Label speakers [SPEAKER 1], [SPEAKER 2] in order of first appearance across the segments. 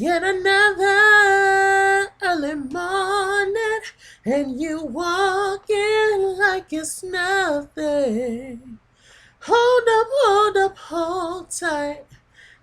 [SPEAKER 1] Yet another early morning, and you walking like it's nothing. Hold up, hold tight.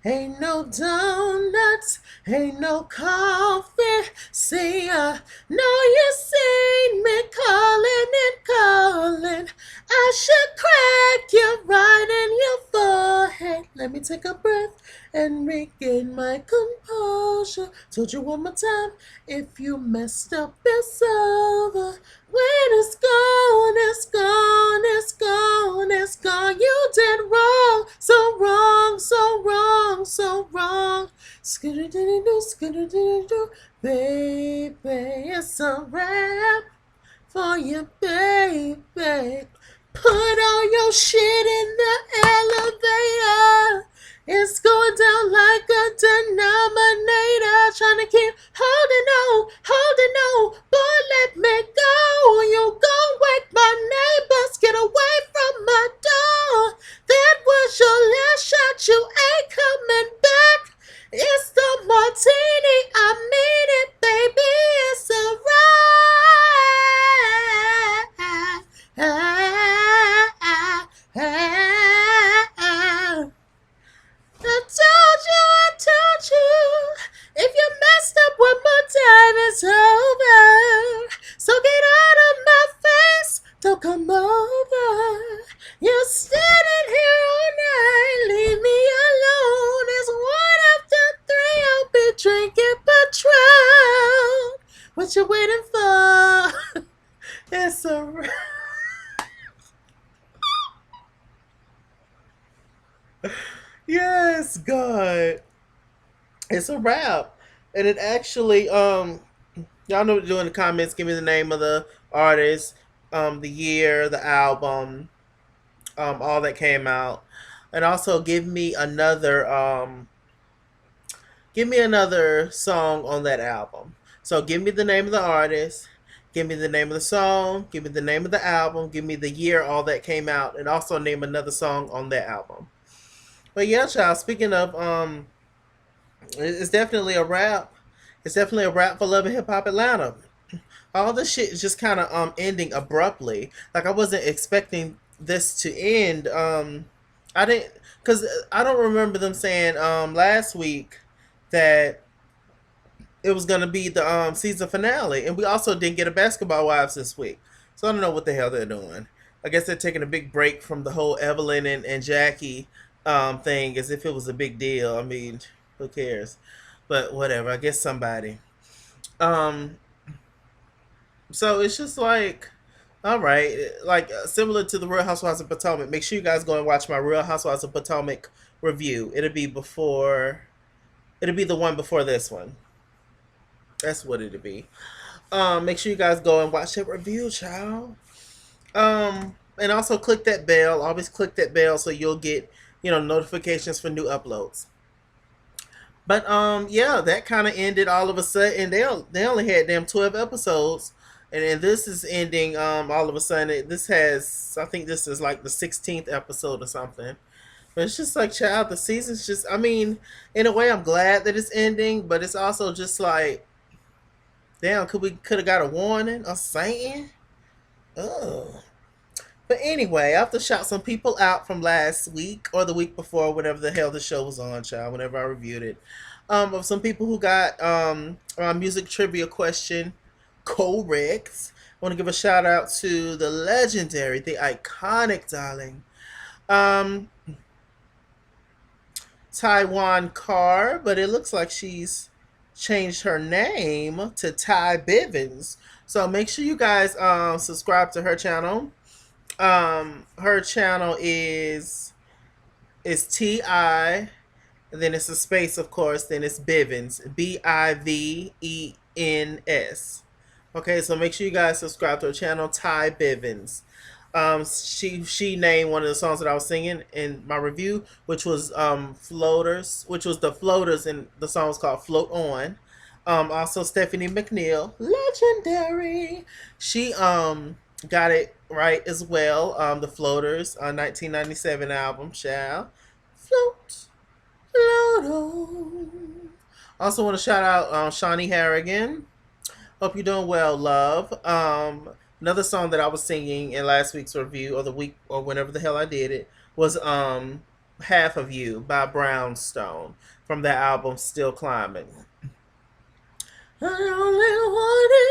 [SPEAKER 1] Ain't no donuts, ain't no coffee. See, I know you seen me calling and calling. I should crack you right in your forehead. Let me take a breath and regain my composure. Told you one more time, if you messed up, it's over. When it's gone, it's gone, it's gone, it's gone. You did wrong, so wrong, so wrong, so wrong. Skidoo, skidoo, baby, it's a wrap for you, baby. Put all your shit in the elevator. It's going down like a denominator. Trying to keep holding on. Boy, let me go. You gon' wake my neighbors. Get away from my door. That was your last shot. You ain't coming back. It's the martini. I mean it, baby. It's a I told you, if you messed up one more time, it's over. So get out of my face, don't come over. You're standing here all night, leave me alone. It's one after three, I'll be drinking Patron. What you waiting for? It's a yes, God. It's a wrap. And it actually, y'all know what to do in the comments. Give me the name of the artist, the year, the album, all that came out. And also give me another song on that album. So give me the name of the artist, give me the name of the song, give me the name of the album, give me the year all that came out, and also name another song on that album. But yeah, child, speaking of it's definitely a rap. It's definitely a rap for Love and Hip Hop Atlanta. All this shit is just kind of ending abruptly. Like I wasn't expecting this to end. I didn't, cause I don't remember them saying last week that it was gonna be the season finale, and we also didn't get a Basketball Wives this week. So I don't know what the hell they're doing. I guess they're taking a big break from the whole Evelyn and Jackie thing, as if it was a big deal. I mean, who cares? But whatever. I guess somebody. Um, so it's just like, all right, like similar to the Real Housewives of Potomac. Make sure you guys go and watch my Real Housewives of Potomac review. It'll be the one before this one. That's what it'll be. Make sure you guys go and watch that review, child. And also click that bell. Always click that bell so you'll get notifications for new uploads. But yeah, that kind of ended all of a sudden. They only had damn 12 episodes, and then this is ending all of a sudden. This has, I think this is like the 16th episode or something. But it's just like, child, the season's just, I mean, in a way I'm glad that it's ending, but it's also just like, damn, could have got a warning or something? Oh. But anyway, I have to shout some people out from last week or the week before, whenever the hell the show was on, child, whenever I reviewed it. Of some people who got a music trivia question correct. I want to give a shout out to the legendary, the iconic, darling, um, Taiwan Carr, but it looks like she's changed her name to Ty Bivens. So make sure you guys subscribe to her channel. Her channel is Ti, then it's a space, of course, then it's Bivens, Bivens. Okay, so make sure you guys subscribe to her channel, Ty Bivens. She named one of the songs that I was singing in my review, which was Floaters, which was the Floaters, and the song was called Float On. Also Stephanie McNeil, legendary. She got it right as well. The Floaters, 1997 album, child. Float, float Also want to shout out Shawnee Harrigan. Hope you're doing well, love. Another song that I was singing in last week's review, or the week, or whenever the hell I did it, was "Half of You" by Brownstone from the album Still Climbing. I only wanted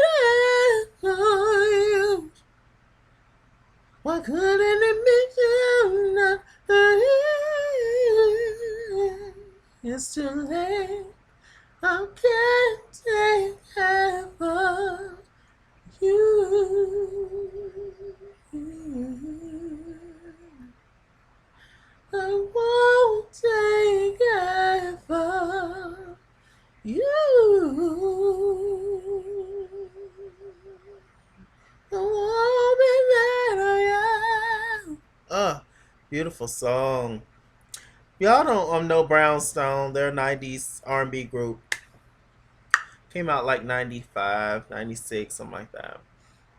[SPEAKER 1] it for you. Why couldn't it be you? Not it's too late. I can't take half of you. I won't take half of you. The woman that I am. Beautiful song. Y'all don't know Brownstone. They're a 90s R&B group. Came out like 95, 96, something like that.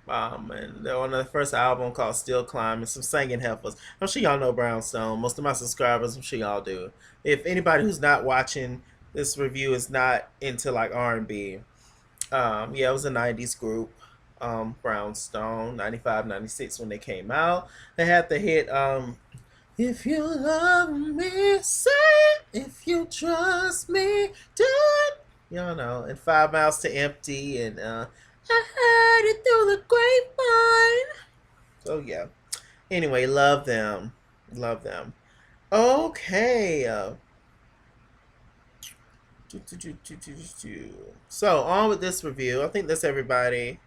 [SPEAKER 1] And they're on the first album called Still Climbing, some singing heifers. I'm sure y'all know Brownstone. Most of my subscribers, I'm sure y'all do. If anybody who's not watching this review is not into like R&B, yeah, it was a 90s group. Brownstone, 95, 96 when they came out. They had the hit, if you love me, say it. If you trust me, do it. Y'all know, and 5 Miles to Empty, and I heard it through the grapevine. So yeah. Anyway, love them. Love them. Okay. So on with this review. I think that's everybody.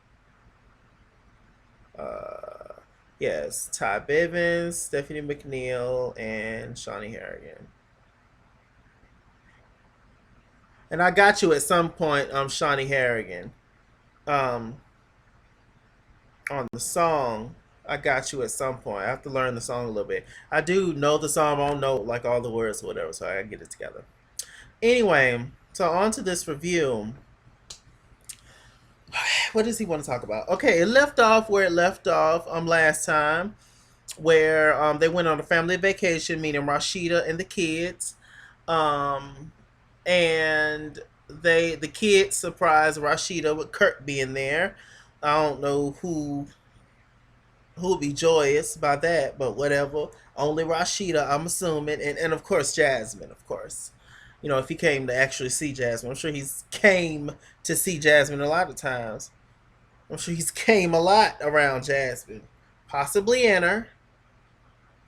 [SPEAKER 1] Yes, Ty Bivens, Stephanie McNeil, and Shawnee Harrigan. And I got you at some point, Shawnee Harrigan. On the song, I got you at some point. I have to learn the song a little bit. I do know the song, I don't know like all the words or whatever, so I gotta get it together. Anyway, so on to this review. What does he want to talk about? Okay, it left off where it left off last time, where they went on a family vacation, meeting Rashida and the kids. And the kids surprised Rashida with Kirk being there. I don't know who'll be joyous by that, but whatever. Only Rashida, I'm assuming, and of course Jasmine, of course. You know, if he came to actually see Jasmine, I'm sure he's came to see Jasmine a lot of times. I'm sure he's came a lot around Jasmine, possibly in her.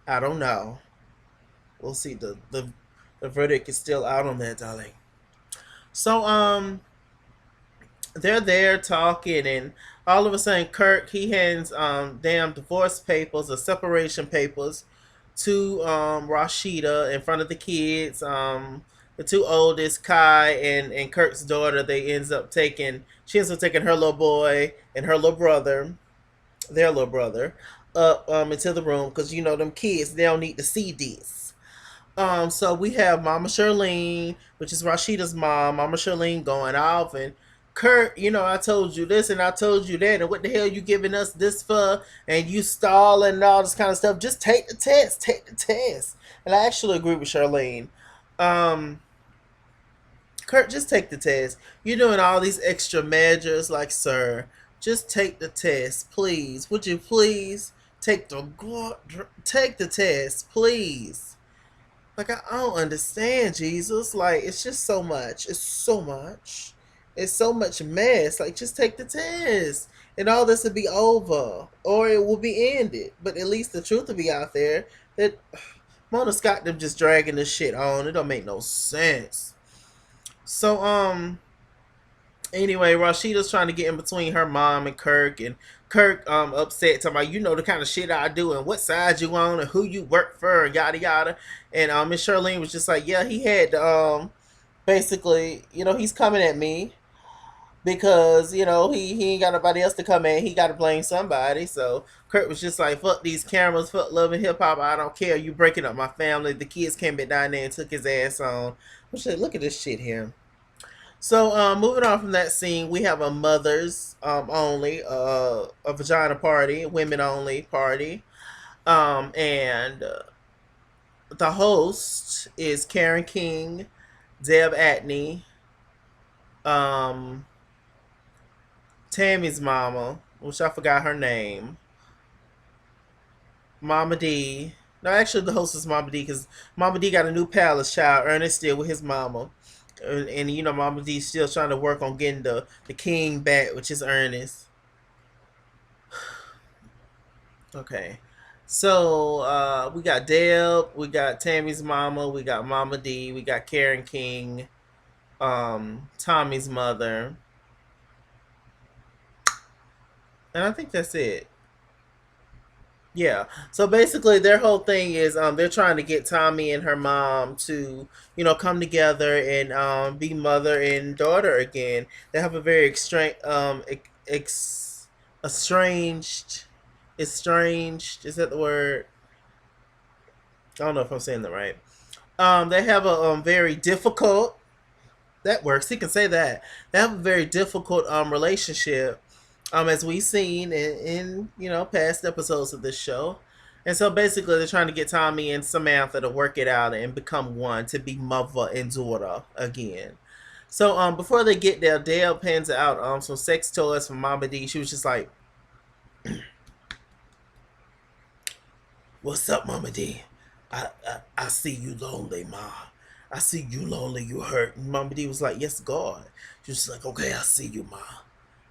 [SPEAKER 1] I don't know. We'll see. The verdict is still out on that, darling. So they're there talking, and all of a sudden Kirk, he hands damn divorce papers or separation papers to Rashida in front of the kids. The two oldest, Kai and Kirk's daughter, she ends up taking her little boy and her little brother, their little brother, up into the room, because you know them kids, they don't need to see this. So we have Mama Charlene, which is Rashida's mom, Mama Charlene going off, and Kurt, you know, I told you this and I told you that, and what the hell you giving us this for? And you stalling and all this kind of stuff. Just take the test, take the test. And I actually agree with Charlene. Kurt, just take the test. You're doing all these extra measures, like, sir, just take the test, please. Would you please take the test, please? Like, I don't understand, Jesus. Like, it's just so much. It's so much. It's so much mess. Like, just take the test. And all this will be over. Or it will be ended. But at least the truth will be out there. That Mona Scott them just dragging this shit on. It don't make no sense. So, anyway, Rashida's trying to get in between her mom and Kirk, and Kirk upset, talking about, you know, the kind of shit I do and what side you on and who you work for and yada yada. And Miss Charlene was just like, yeah, he had to, basically, you know, he's coming at me because, you know, he ain't got nobody else to come at. He got to blame somebody. So Kurt was just like, fuck these cameras, fuck love and hip hop. I don't care. You breaking up my family. The kids came back down there and took his ass on. Look at this shit here. So moving on from that scene, we have a mothers only, a vagina party, women only party. And the host is Karen King, Deb Atney, um, Tammy's mama, which I forgot her name, Mama D. No, actually, the host is Mama D because Mama D got a new palace child. Ernest still with his mama, and you know Mama D still trying to work on getting the king back, which is Ernest. Okay, so we got Deb, we got Tammy's mama, we got Mama D, we got Karen King, Tommy's mother, and I think that's it. Yeah. So basically, their whole thing is they're trying to get Tommy and her mom to come together and be mother and daughter again. They have a very estranged estranged, is that the word? I don't know if I'm saying that right. They have a very difficult, that works. He can say that. They have a very difficult relationship, as we've seen in past episodes of this show. And so basically, they're trying to get Tommy and Samantha to work it out and become one, to be mother and daughter again. So before they get there, Dale pans out some sex toys from Mama D. She was just like, "What's up, Mama D? I see you lonely, Ma. I see you lonely. You hurt." And Mama D was like, "Yes, God." She was like, "Okay, I see you, Ma.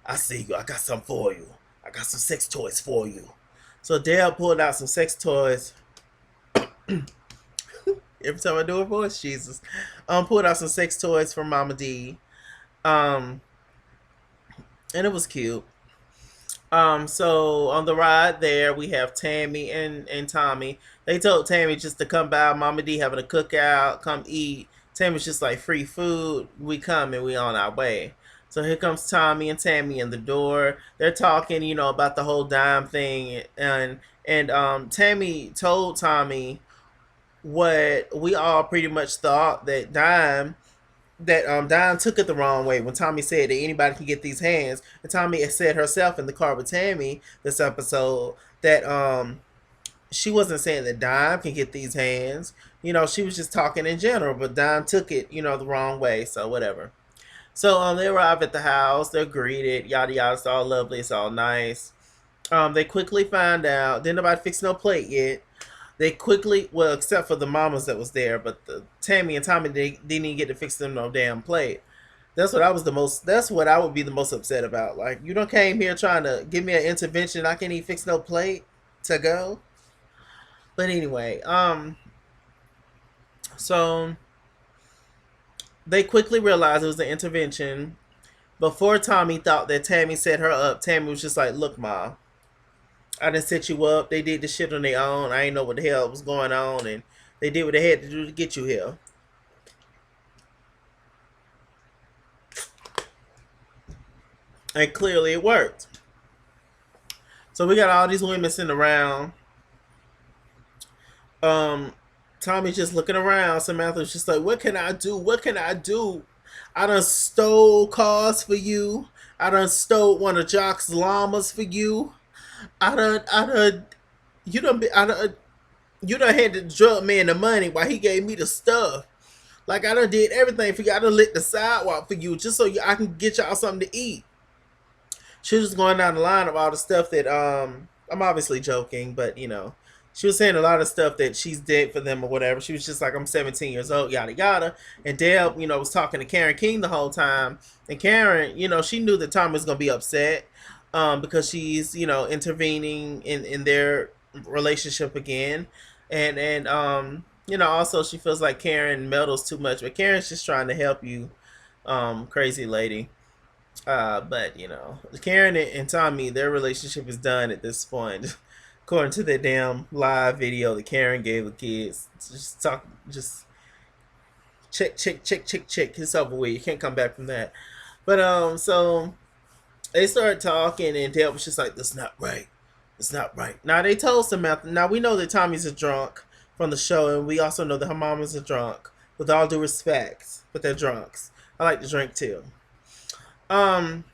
[SPEAKER 1] I see you. I got something for you. I got some sex toys for you." So Dale pulled out some sex toys. Every time I do a voice, Jesus. Pulled out some sex toys for Mama D. Um, and it was cute. So on the ride there, we have Tammy and Tommy. They told Tammy just to come by. Mama D having a cookout, come eat. Tammy's just like, free food. We come and we on our way. So here comes Tommy and Tammy in the door. They're talking, about the whole dime thing, and Tammy told Tommy what we all pretty much thought, that Dime took it the wrong way when Tommy said that anybody can get these hands. And Tommy had said herself in the car with Tammy this episode that she wasn't saying that Dime can get these hands. She was just talking in general, but Dime took it, the wrong way. So whatever. So they arrive at the house. They're greeted. Yada yada. It's all lovely. It's all nice. They quickly find out. Didn't nobody fix no plate yet. They quickly, well, except for the mamas that was there, but Tammy and Tommy, they didn't even get to fix them no damn plate. That's what I would be the most upset about. Like, you don't came here trying to give me an intervention. I can't even fix no plate to go. But anyway, so they quickly realized it was an intervention. Before Tommy thought that Tammy set her up, Tammy was just like, "Look, Ma, I done set you up. They did the shit on their own. I ain't know what the hell was going on, and they did what they had to do to get you here." And clearly it worked. So we got all these women sitting around. Um, Tommy's just looking around. Samantha's just like, "What can I do? What can I do? I done stole cars for you. I done stole one of Jock's llamas for you. I done, you done had the drug man the money while he gave me the stuff. Like, I done did everything for you. I done lit the sidewalk for you just so I can get y'all something to eat." She was just going down the line of all the stuff that I'm obviously joking, but she was saying a lot of stuff that she's did for them or whatever. She was just like, "I'm 17 years old, yada yada." And Deb, was talking to Karen King the whole time. And Karen, she knew that Tom was gonna be upset, because she's, intervening in their relationship again. And also she feels like Karen meddles too much. But Karen's just trying to help you, crazy lady. But Karen and Tommy, their relationship is done at this point, according to that damn live video that Karen gave the kids. Just check, check, check, check, check. It's over with. You can't come back from that. But so they started talking, and Dale was just like, "That's not right. It's not right." Now they told Samantha. Now we know that Tommy's a drunk from the show, and we also know that her mom is a drunk. With all due respect, but they're drunks. I like to drink too. Um,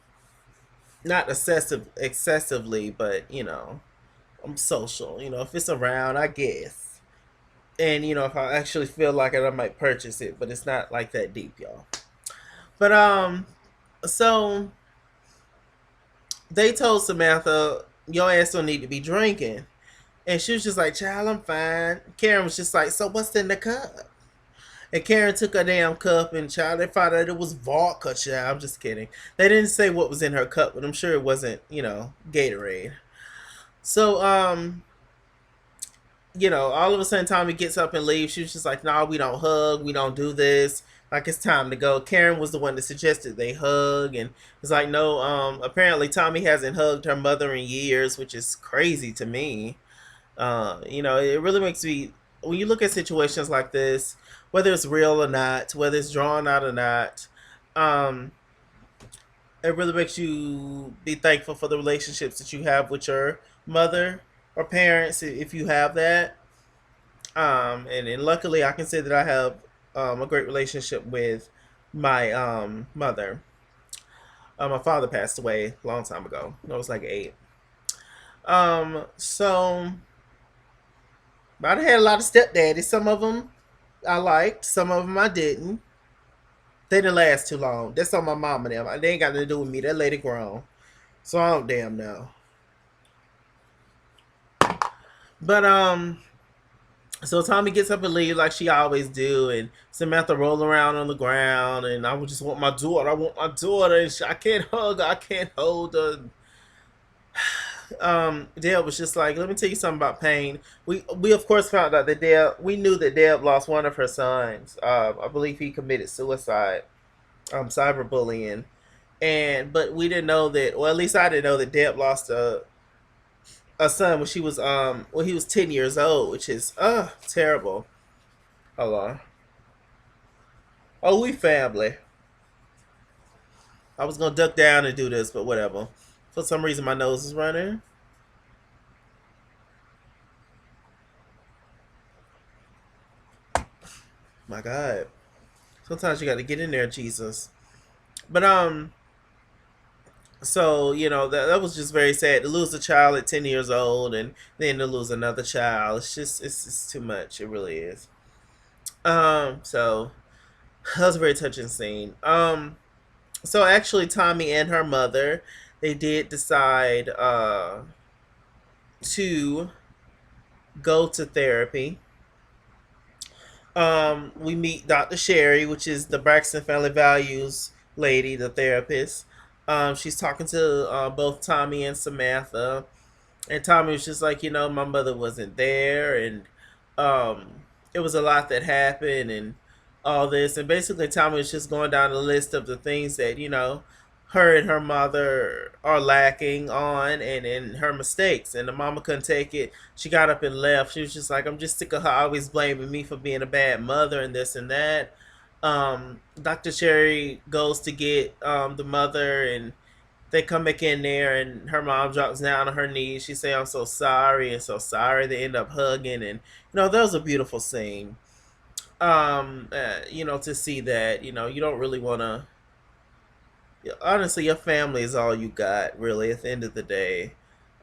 [SPEAKER 1] Not excessively, but I'm social. If it's around, I guess. And if I actually feel like it, I might purchase it. But it's not like that deep, y'all. But So they told Samantha, your ass don't need to be drinking. And she was just like, child, I'm fine. Karen was just like, so what's in the cup? And Karen took a damn cup and child, they found out it was vodka, child. I'm just kidding. They didn't say what was in her cup, but I'm sure it wasn't, Gatorade. So, all of a sudden Tommy gets up and leaves. She was just like, nah, we don't hug, we don't do this. Like it's time to go. Karen was the one that suggested they hug and it's like, no, apparently Tommy hasn't hugged her mother in years, which is crazy to me. It really makes me when you look at situations like this, whether it's real or not, whether it's drawn out or not, um, it really makes you be thankful for the relationships that you have with your mother or parents if you have that. And luckily, I can say that I have a great relationship with my mother. My father passed away a long time ago. I was like 8. So I had a lot of stepdaddies. Some of them I liked, some of them I didn't. They didn't last too long. That's on my mom and them. They ain't got nothing to do with me. That lady grown, so I don't damn know. But so Tommy gets up and leaves like she always do, and Samantha roll around on the ground, and I would just want my daughter. I want my daughter, and I can't hug her. I can't hold her. Deb was just like, let me tell you something about pain. We of course found out that Deb. We knew that Deb lost one of her sons. I believe he committed suicide. Cyberbullying, but we didn't know that. Well, at least I didn't know that Deb lost a son when he was 10 years old, which is terrible. Hold on. Oh, we family. I was gonna duck down and do this, but whatever. For some reason, my nose is running. My God. Sometimes you got to get in there, Jesus. But so that was just very sad to lose a child at 10 years old, and then to lose another child. It's too much. It really is. So that was a very touching scene. So actually, Tommy and her mother, they did decide to go to therapy. We meet Dr. Sherry, which is the Braxton Family Values lady, the therapist. She's talking to both Tommy and Samantha, and Tommy was just like, my mother wasn't there, and um, it was a lot that happened, and all this, and basically Tommy was just going down the list of the things that her and her mother are lacking on, and her mistakes, and the mama couldn't take it. She got up and left. She was just like, I'm just sick of her always blaming me for being a bad mother and this and that. Dr. Cherry goes to get the mother, and they come back in there, and her mom drops down on her knees. She say, I'm so sorry and so sorry. They end up hugging, and that was a beautiful scene. To see that, you don't really want to, honestly, your family is all you got, really, at the end of the day.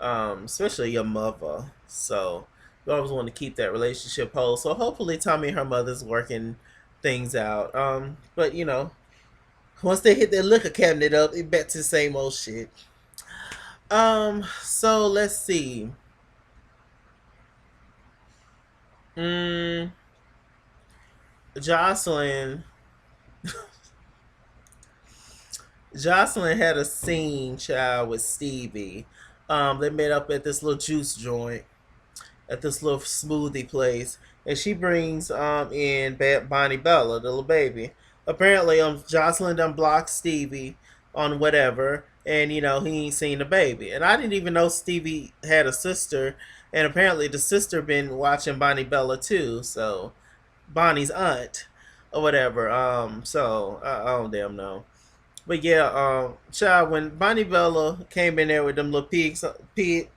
[SPEAKER 1] Especially your mother. So you always want to keep that relationship whole. So hopefully Tommy and her mother's working things out. But once they hit their liquor cabinet up, it back to the same old shit. So let's see. Mm, Jocelyn Jocelyn had a scene, child, with Stevie. They met up at this little juice joint, at this little smoothie place, and she brings in Bonnie Bella, the little baby. Apparently, Jocelyn done blocked Stevie on whatever, and he ain't seen the baby. And I didn't even know Stevie had a sister, and apparently the sister been watching Bonnie Bella too. So Bonnie's aunt or whatever. So I don't damn know. But yeah, child, when Bonnie Bella came in there with them little pig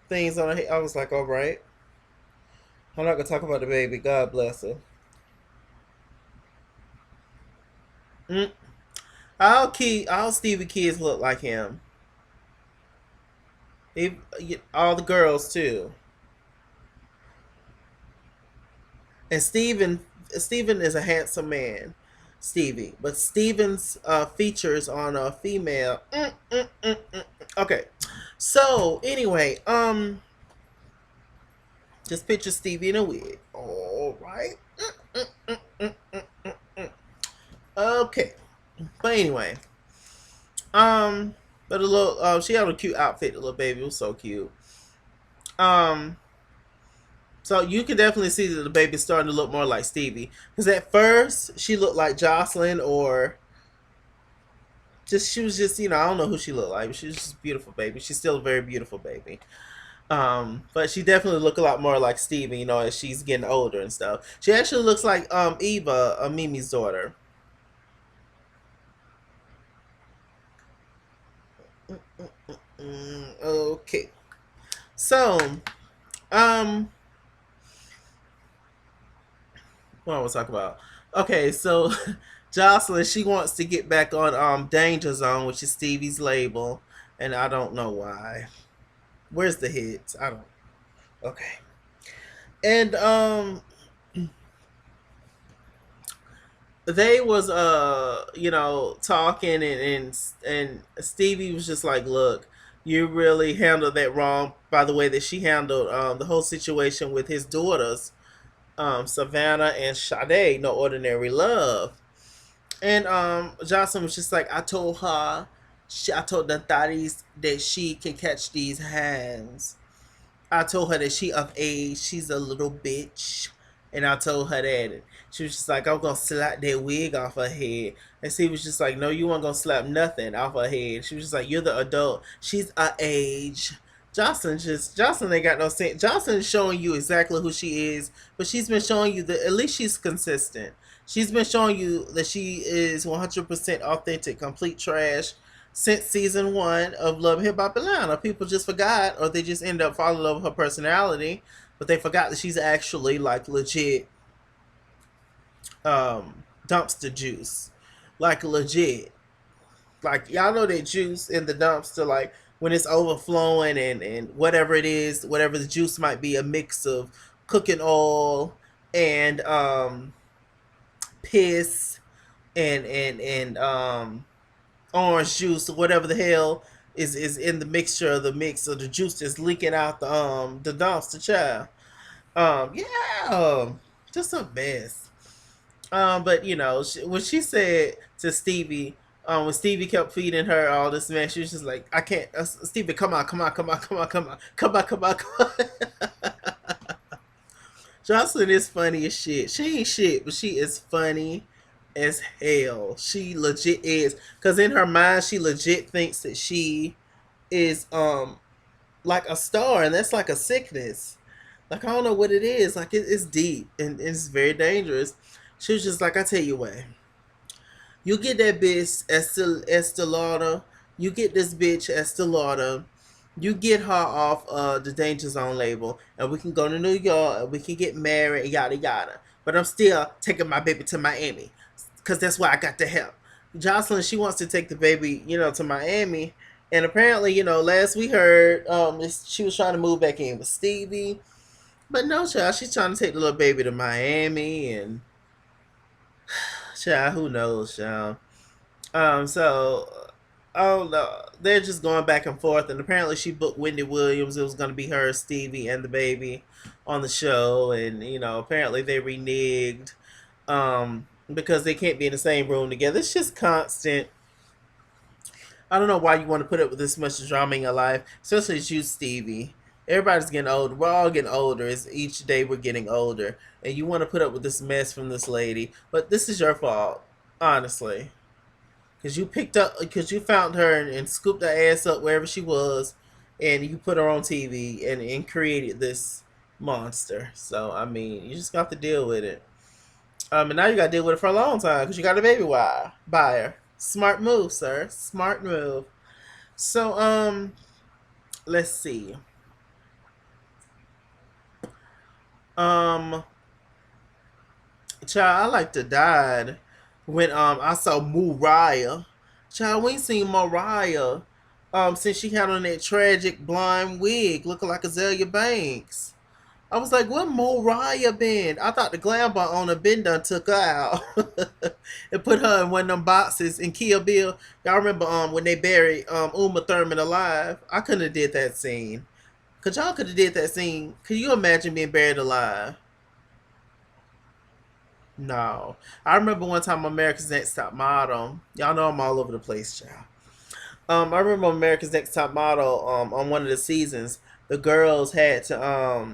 [SPEAKER 1] things on her head, I was like, all right, I'm not gonna talk about the baby. God bless her. Mm. All Stevie kids look like him. All the girls too. And Steven is a handsome man. Stevie, but Steven's features on a female. Okay, so anyway, just picture Stevie in a wig. All right. Okay, but anyway, um, but a little, she had a cute outfit. The little baby, it was so cute. Um, so you can definitely see that the baby's starting to look more like Stevie. Because at first she looked like Jocelyn, or just she was just, I don't know who she looked like, but she was just a beautiful baby. She's still a very beautiful baby. But she definitely look a lot more like Stevie, as she's getting older and stuff. She actually looks like Eva, Mimi's daughter. Okay. So, um, what I was talking about? Okay, so Jocelyn, she wants to get back on Danger Zone, which is Stevie's label, and I don't know why. Where's the hits? I don't. Okay. And they was talking, and Stevie was just like, look, you really handled that wrong by the way that she handled the whole situation with his daughters, Savannah and Sade, No Ordinary Love. And Jocelyn was just like, I told the thotties that she can catch these hands. I told her that she of age, she's a little bitch. And I told her that. And she was just like, I'm gonna slap that wig off her head. And she was just like, no, you weren't gonna slap nothing off her head. She was just like, you're the adult. She's a age. Jocelyn ain't got no sense. Jocelyn's showing you exactly who she is, but she's been showing you that at least she's consistent. She's been showing you that she is 100% authentic, complete trash since season one of Love Hip Hop Atlanta. People just forgot, or they just end up falling in love with her personality, but they forgot that she's actually like legit dumpster juice, like legit. Like y'all know that juice in the dumpster, like when it's overflowing and whatever it is, whatever the juice might be, a mix of cooking oil and piss and orange juice or whatever the hell is in the mixture of the mix of the juice that's leaking out the dumpster, child. Yeah, just a mess. But when she said to Stevie, when Stevie kept feeding her all this mess, she was just like, I can't, Stevie, come on, come on, come on, come on, come on, come on, come on, come on. Jocelyn is funny as shit. She ain't shit, but she is funny as hell. She legit is, cause in her mind, she legit thinks that she is like a star, and that's like a sickness. Like I don't know what it is. Like it's deep and it's very dangerous. She was just like, I tell you what, you get that bitch Estelada. You get this bitch Estelada. You get her off the Danger Zone label, and we can go to New York, and we can get married, yada yada. But I'm still taking my baby to Miami, cause that's where I got the help. Jocelyn, she wants to take the baby, to Miami, and apparently, last we heard, she was trying to move back in with Stevie, but no, child, she's trying to take the little baby to Miami, and child, who knows, child. So oh no, they're just going back and forth, and apparently she booked Wendy Williams. It was going to be her, Stevie, and the baby on the show, and apparently they reneged because they can't be in the same room together. It's just constant. I don't know why you want to put up with this much drama in your life, especially as you, Stevie. Everybody's getting older. We're all getting older. As each day we're getting older, and you want to put up with this mess from this lady. But this is your fault, honestly, because you found her and scooped her ass up wherever she was, and you put her on TV and created this monster. So I mean, you just got to deal with it. And now you got to deal with it for a long time because you got a baby buyer. Smart move, sir. Smart move. So let's see. Um, Child, I like to died when I saw Mariah. Child, we ain't seen Mariah since she had on that tragic blonde wig looking like Azalea Banks. I was like, "What Moriah been?" I thought the glam bar owner been done took her out and put her in one of them boxes in Kill Bill. Y'all remember when they buried Uma Thurman alive? I couldn't have did that scene. Cause y'all could have did that scene. Could you imagine being buried alive? No. I remember one time America's Next Top Model. Y'all know I'm all over the place, child. I remember America's Next Top Model. On one of the seasons, the girls had to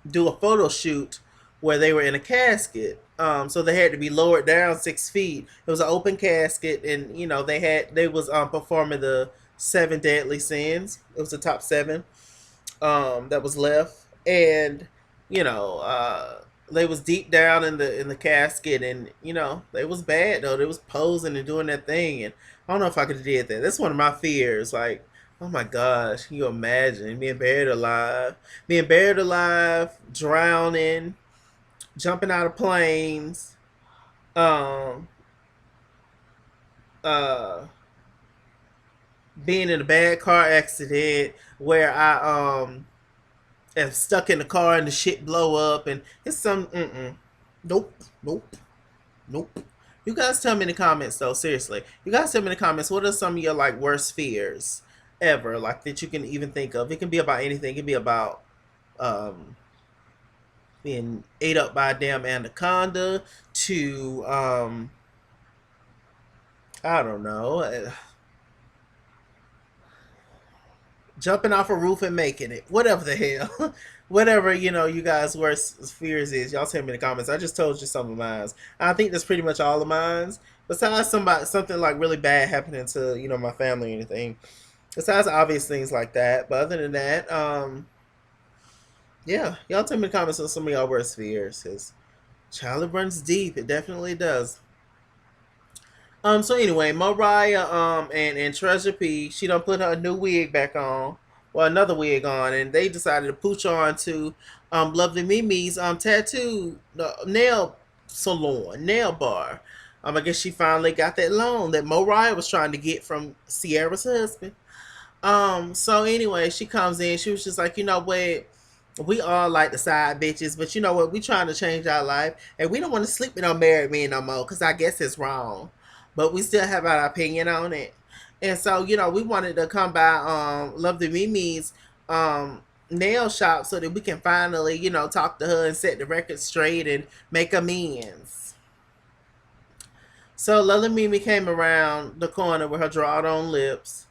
[SPEAKER 1] do a photo shoot where they were in a casket. So they had to be lowered down 6 feet. It was an open casket, and they was performing the seven deadly sins. It was the top seven that was left, and you know they was deep down in the casket, and they was bad though. They was posing and doing that thing, and I don't know if I could have did that. That's one of my fears. Like, oh my gosh, can you imagine being buried alive, drowning, jumping out of planes, um, uh, being in a bad car accident where I am stuck in the car and the shit blow up, and it's some nope, nope, nope. You guys tell me in the comments though, seriously. You guys tell me in the comments, what are some of your like worst fears ever, like that you can even think of? It can be about anything. It can be about um being ate up by a damn anaconda to I don't know, jumping off a roof and making it. Whatever the hell. Whatever, you guys' worst fears is, y'all tell me in the comments. I just told you some of mine. I think that's pretty much all of mine. Besides something like really bad happening to, my family or anything. Besides obvious things like that. But other than that, yeah, y'all tell me in the comments on some of y'all worst fears. Because child, it runs deep. It definitely does. So anyway, Mariah and Treasure P, she done put her new wig back on, well, another wig on, and they decided to pooch on to Lovely Mimi's tattoo nail salon, nail bar. I guess she finally got that loan that Mariah was trying to get from Sierra's husband. So anyway, she comes in, she was just like, you know what? We all like the side bitches, but you know what? We trying to change our life, and we don't want to sleep with no married men no more, because I guess it's wrong. But we still have our opinion on it. And so, we wanted to come by Love the Mimi's nail shop so that we can finally, talk to her and set the record straight and make amends. So Love the Mimi came around the corner with her drawed on lips,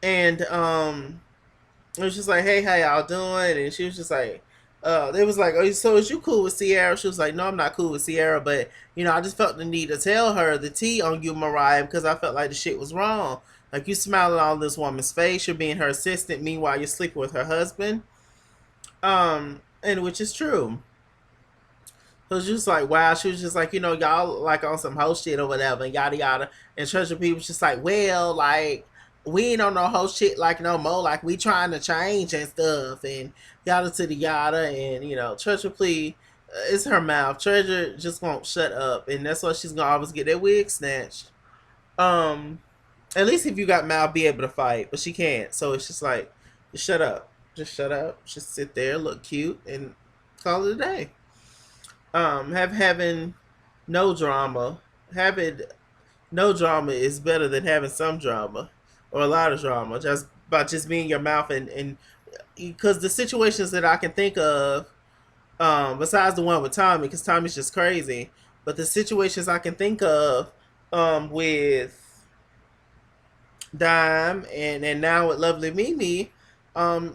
[SPEAKER 1] and it was just like, hey, how y'all doing? And she was just like, they was like, oh, so is you cool with Sierra? She was like, no, I'm not cool with Sierra, but I just felt the need to tell her the tea on you, Mariah, because I felt like the shit was wrong. Like, you smiling on this woman's face, you're being her assistant, meanwhile you're sleeping with her husband, and which is true. So she was like, wow. She was just like, y'all like on some whole shit or whatever, and yada yada. And Treasure P was just like, well, like, we ain't on no whole shit like no more. Like, we trying to change and stuff, and yada to the yada. And Treasure P, it's her mouth. Treasure just won't shut up, and that's why she's gonna always get that wig snatched. Um, at least if you got mouth, be able to fight, but she can't. So it's just like, just shut up, just shut up, just sit there, look cute, and call it a day. Having no drama, having no drama is better than having some drama or a lot of drama. Just by just being your mouth, and because the situations that I can think of, besides the one with Tommy, because Tommy's just crazy, but the situations I can think of, with Dime and now with Lovely Mimi,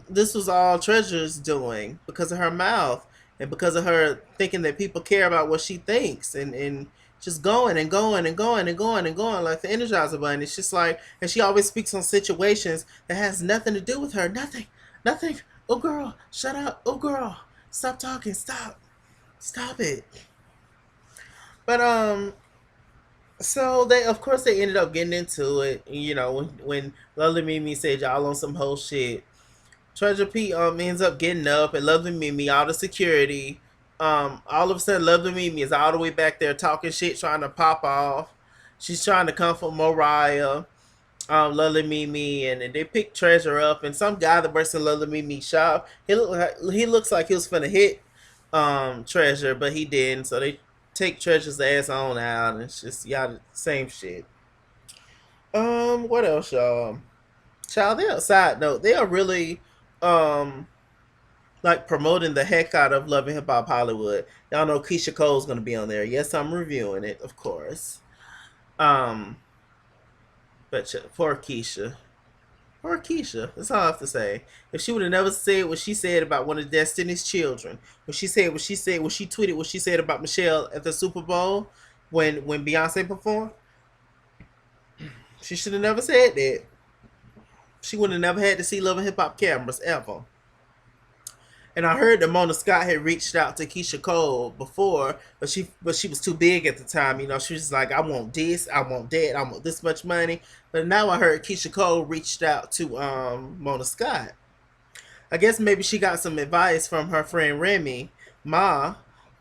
[SPEAKER 1] this was all Treasure's doing because of her mouth and because of her thinking that people care about what she thinks, and just going and going and going and going and going like the Energizer Bunny. It's just like, and she always speaks on situations that has nothing to do with her. Nothing, nothing. Oh girl, shut up. Oh girl, stop talking. Stop it. But so they, of course, they ended up getting into it. When Lovely Mimi said y'all on some whole shit, Treasure P ends up getting up, and Lovely Mimi, all the security, all of a sudden Lovely Mimi is all the way back there talking shit, trying to pop off. She's trying to comfort Mariah. Lily Mimi, and they picked Treasure up, and some guy that works in Lily Mimi shop, he looks like he was finna hit Treasure, but he didn't. So they take Treasure's ass on out, and it's just y'all same shit. What else, y'all? Child, they are side note. They are really um like promoting the heck out of Love and Hip Hop Hollywood. Y'all know Keisha Cole's gonna be on there. Yes, I'm reviewing it, of course. Um, but poor Keisha. Poor Keisha. That's all I have to say. If she would have never said what she said about one of Destiny's children, when she tweeted what she said about Michelle at the Super Bowl when Beyonce performed, she should have never said that. She would have never had to see Love and Hip Hop cameras ever. And I heard that Mona Scott had reached out to Keisha Cole before, but she was too big at the time. You know, she was like, I want this, I want that, I want this much money. But now I heard Keisha Cole reached out to Mona Scott. I guess maybe she got some advice from her friend Remy Ma.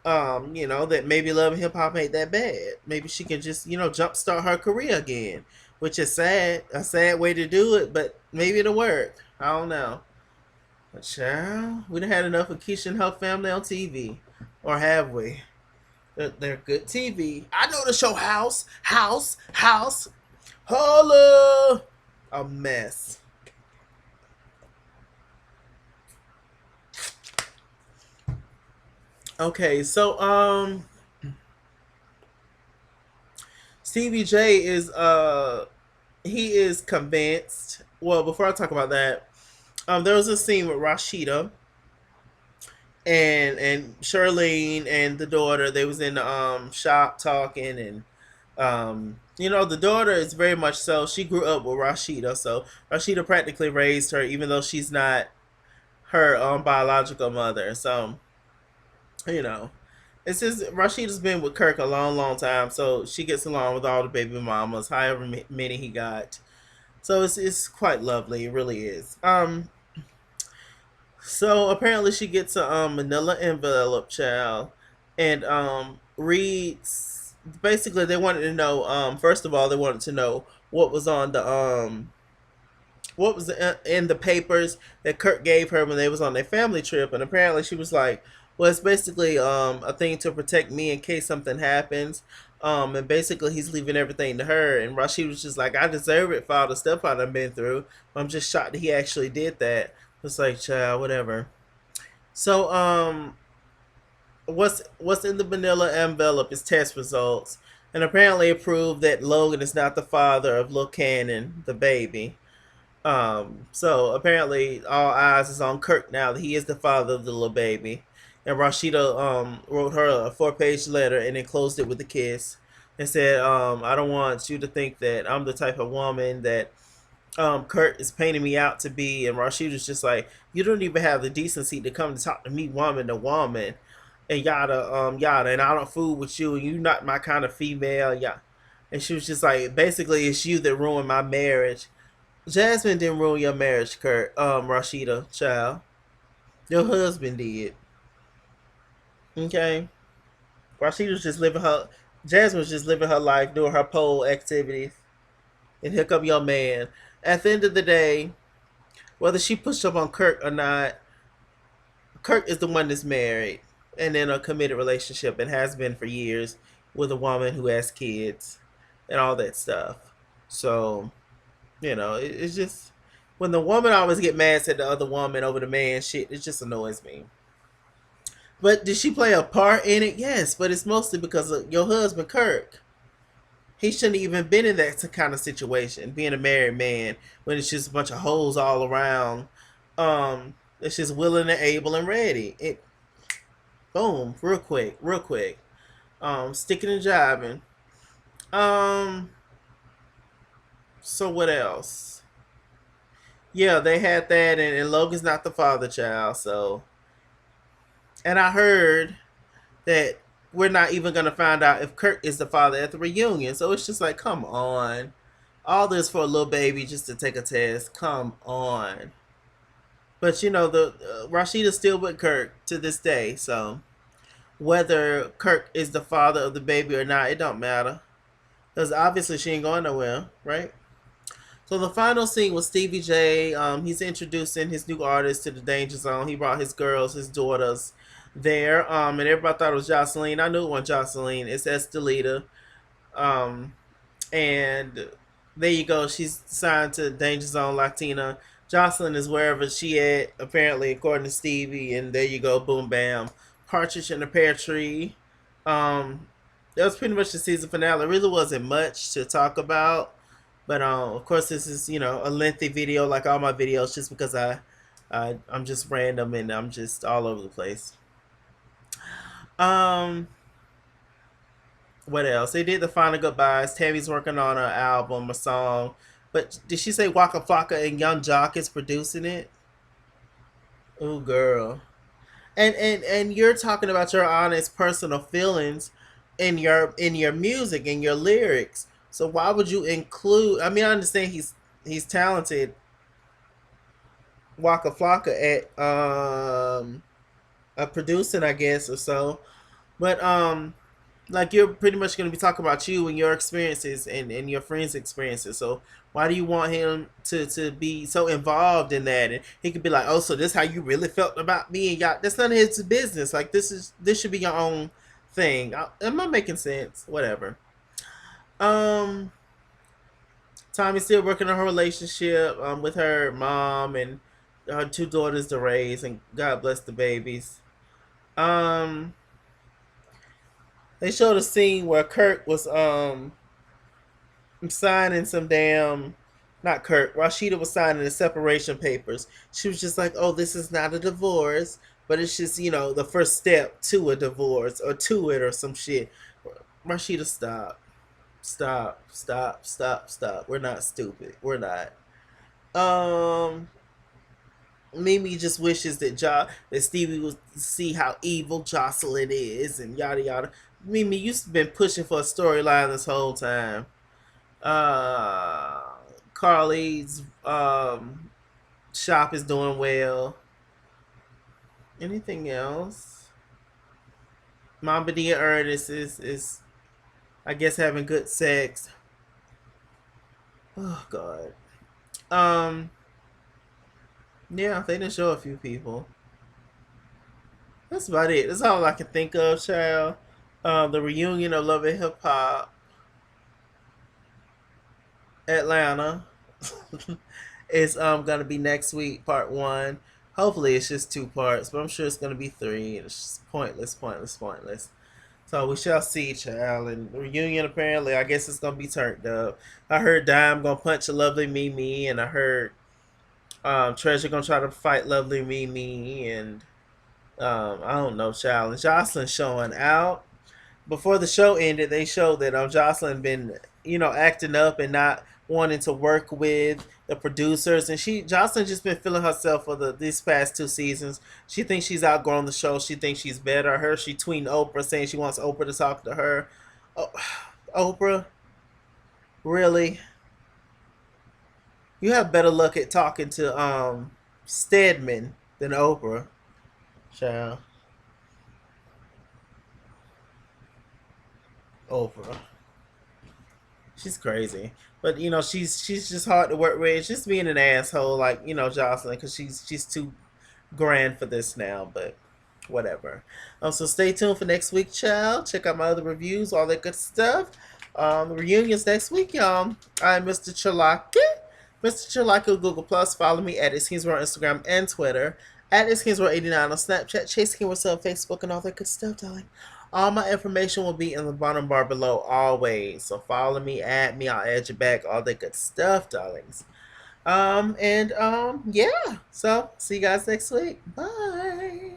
[SPEAKER 1] That maybe Love and Hip Hop ain't that bad. Maybe she can just jumpstart her career again, which is sad, a sad way to do it, but maybe it'll work. I don't know. But child, we done had enough of Keisha and her family on TV. Or have we? They're good TV. I know the show House. Holla! A mess. Okay, so Stevie J is he is convinced. Well, before I talk about that, there was a scene with Rashida and Charlene and the daughter. They was in the shop talking, and the daughter is very much so. She grew up with Rashida, so Rashida practically raised her, even though she's not her biological mother. So you know, it's just Rashida's been with Kirk a long, long time, so she gets along with all the baby mamas, however many he got. So it's quite lovely. It really is. So apparently she gets a manila envelope, child, and reads. Basically, they wanted to know. First of all, they wanted to know what was on the what was in the papers that Kurt gave her when they was on their family trip, and apparently she was like, "Well, it's basically a thing to protect me in case something happens." And basically he's leaving everything to her, and Rashid was just like, "I deserve it for all the stuff I've been through. I'm just shocked that he actually did that." It's like, child, whatever. So, what's in the vanilla envelope is test results, and apparently it proved that Logan is not the father of Lil Cannon, the baby. So apparently all eyes is on Kirk now that he is the father of the little baby. And Rashida wrote her a 4-page letter and enclosed it with a kiss and said, I don't want you to think that I'm the type of woman that Kurt is painting me out to be. And Rashida's just like, you don't even have the decency to come to talk to me woman to woman and yada yada, and I don't fool with you and you not my kind of female, yeah. And she was just like, basically it's you that ruined my marriage. Jasmine didn't ruin your marriage, Kurt. Rashida, child. Your husband did. Okay. Rashida was just living her. Jasmine was just living her life, doing her pole activities, and here come your man. At the end of the day, whether she pushed up on Kirk or not, Kirk is the one that's married and in a committed relationship and has been for years with a woman who has kids and all that stuff. So it's just when the woman always get mad at the other woman over the man shit, it just annoys me. But did she play a part in it? Yes, but it's mostly because of your husband Kirk. He shouldn't have even been in that kind of situation, being a married man, when it's just a bunch of hoes all around. It's just willing and able and ready. It boom, real quick. Sticking and jiving. Um, so what else? Yeah, they had that, and Logan's not the father child, so. And I heard that we're not even gonna find out if Kurt is the father at the reunion. So it's just like, come on, all this for a little baby just to take a test. Come on. But the Rashida's still with Kurt to this day. So whether Kurt is the father of the baby or not, it don't matter because obviously she ain't going nowhere, right? So the final scene was Stevie J. He's introducing his new artist to the Danger Zone. He brought his girls, his daughters, there. And everybody thought it was Jocelyn. I knew it wasn't Jocelyn. It's Estelita. Um, and there you go. She's signed to Danger Zone Latina. Jocelyn is wherever she at, apparently, according to Stevie. And there you go, boom, bam. Partridge in the Pear Tree. Um, that was pretty much the season finale. It really wasn't much to talk about, but of course, this is a lengthy video, like all my videos, just because I'm just random and I'm just all over the place. Um, what else? They did the final goodbyes. Tammy's working on an album, a song. But did she say Waka Flocka and Young Jock is producing it? Oh, girl. And you're talking about your honest personal feelings in your music and your lyrics. So why would you include? I mean, I understand he's talented, Waka Flocka at producing, I guess, or so. But like you're pretty much going to be talking about you and your experiences and your friends' experiences. So why do you want him to be so involved in that? And he could be like, "Oh, so this how you really felt about me?" And y'all, that's none of his business. Like this should be your own thing. Am I making sense? Whatever. Um, Tommy's still working on her relationship with her mom and her two daughters to raise, and God bless the babies. Um, they showed a scene where Kirk was signing some damn, not Kirk, Rashida was signing the separation papers. She was just like, "Oh, this is not a divorce, but it's just the first step to a divorce or to it or some shit." Rashida, stop, stop, stop, stop, stop. We're not stupid. We're not. Um, Mimi just wishes that Stevie would see how evil Jocelyn is and yada yada. Mimi, you've been pushing for a storyline this whole time. Uh, Carly's shop is doing well. Anything else? Mamba D and Ernest is I guess having good sex. Oh God. Um, yeah, they didn't show a few people. That's about it. That's all I can think of, child. The reunion of Love and Hip Hop, Atlanta, is gonna be next week, part one. Hopefully, it's just two parts, but I'm sure it's gonna be three. It's just pointless, pointless, pointless. So we shall see, child. And the reunion, apparently, I guess it's gonna be turned up. I heard Dime gonna punch a lovely Mimi, and I heard Treasure gonna try to fight lovely Mimi, and I don't know, child. And Jocelyn showing out. Before the show ended, they showed that Jocelyn been acting up and not wanting to work with the producers, and Jocelyn just been feeling herself for these past two seasons. She thinks she's outgrown the show. She thinks she's better. She tweeting Oprah saying she wants Oprah to talk to her. Oh, Oprah, really? You have better luck at talking to Stedman than Oprah, child. Oprah. She's crazy, but she's just hard to work with. It's just being an asshole, like Jocelyn, because she's too grand for this now. But whatever. So stay tuned for next week, child. Check out my other reviews, all that good stuff. The reunions next week, y'all. I'm Mr. Chalaki. Mr. Chalaki on Google Plus. Follow me at ITSKINGSWORLD on Instagram and Twitter. At ITSKINGSWORLD89 on Snapchat. Chase King on Facebook and all that good stuff, darling. All my information will be in the bottom bar below always. So follow me, add me, I'll add you back, all that good stuff, darlings. Yeah. So see you guys next week. Bye.